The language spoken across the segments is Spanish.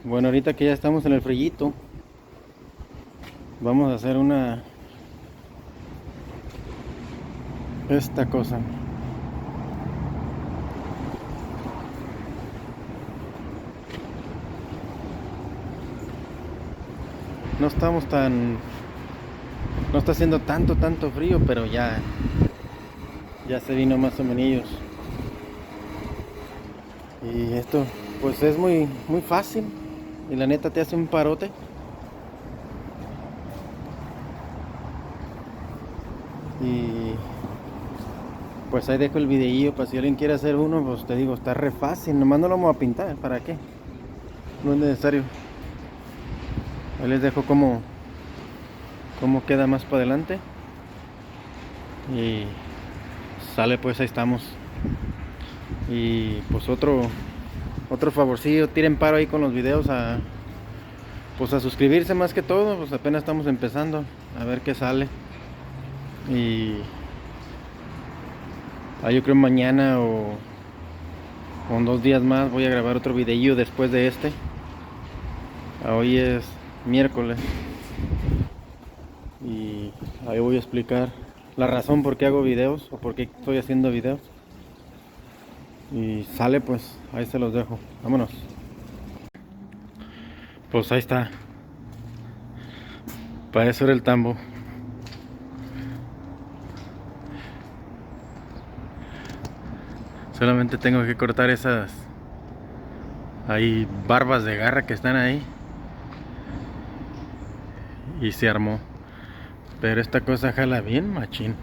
Bueno, ahorita que ya estamos en el frillito, vamos a hacer esta cosa. No estamos no está haciendo tanto frío, pero ya se vino más o menos. Y esto, pues es muy fácil. Y la neta te hace un parote. Y pues ahí dejo el videillo para si alguien quiere hacer uno, pues te digo, está re fácil. Nomás no lo vamos a pintar, ¿para qué? No es necesario. Ahí les dejo cómo queda más para adelante. Y sale, pues ahí estamos. Y pues otro favorcillo, tiren paro ahí con los videos pues a suscribirse más que todo, pues apenas estamos empezando a ver qué sale. Y yo creo mañana o en 2 días más voy a grabar otro videillo después de este. Hoy es miércoles y ahí voy a explicar la razón por qué hago videos o por qué estoy haciendo videos. Y sale, pues ahí se los dejo. Vámonos. Pues ahí está. Para eso era el tambo. Solamente tengo que cortar esas barbas de garra que están ahí. Y se armó. Pero esta cosa jala bien machín.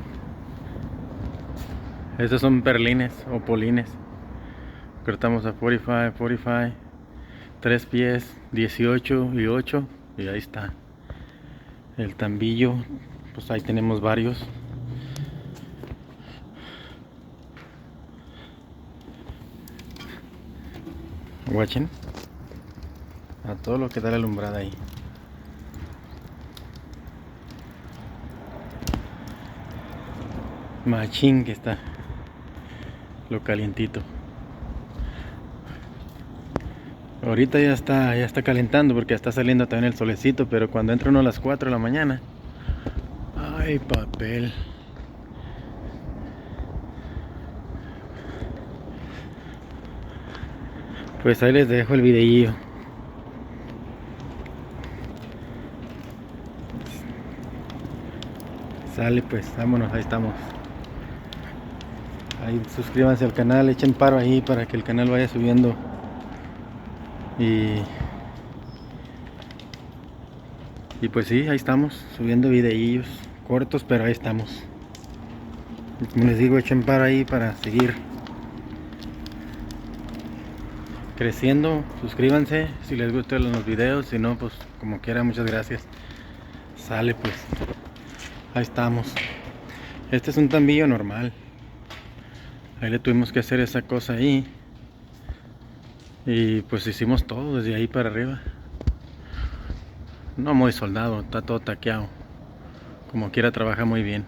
Estos son perlines o polines. Cortamos a 45, 3 pies, 18 y 8. Y ahí está. El tambillo. Pues ahí tenemos varios. Guachen. A todo lo que da la alumbrada ahí. Machín que está. Lo calientito. Ahorita ya está calentando porque ya está saliendo también el solecito, pero cuando entra uno a las 4 de la mañana. Ay, papel. Pues ahí les dejo el videillo. Sale, pues, vámonos, ahí estamos. Ahí suscríbanse al canal, echen paro ahí para que el canal vaya subiendo. Y pues sí, ahí estamos, subiendo videillos cortos, pero ahí estamos. Como les digo, echen paro ahí para seguir creciendo. Suscríbanse si les gustan los videos, si no, pues como quiera, muchas gracias. Sale, pues, ahí estamos. Este es un tambillo normal. Ahí le tuvimos que hacer esa cosa ahí. Y pues hicimos todo desde ahí para arriba. No muy soldado, está todo taqueado. Como quiera trabaja muy bien.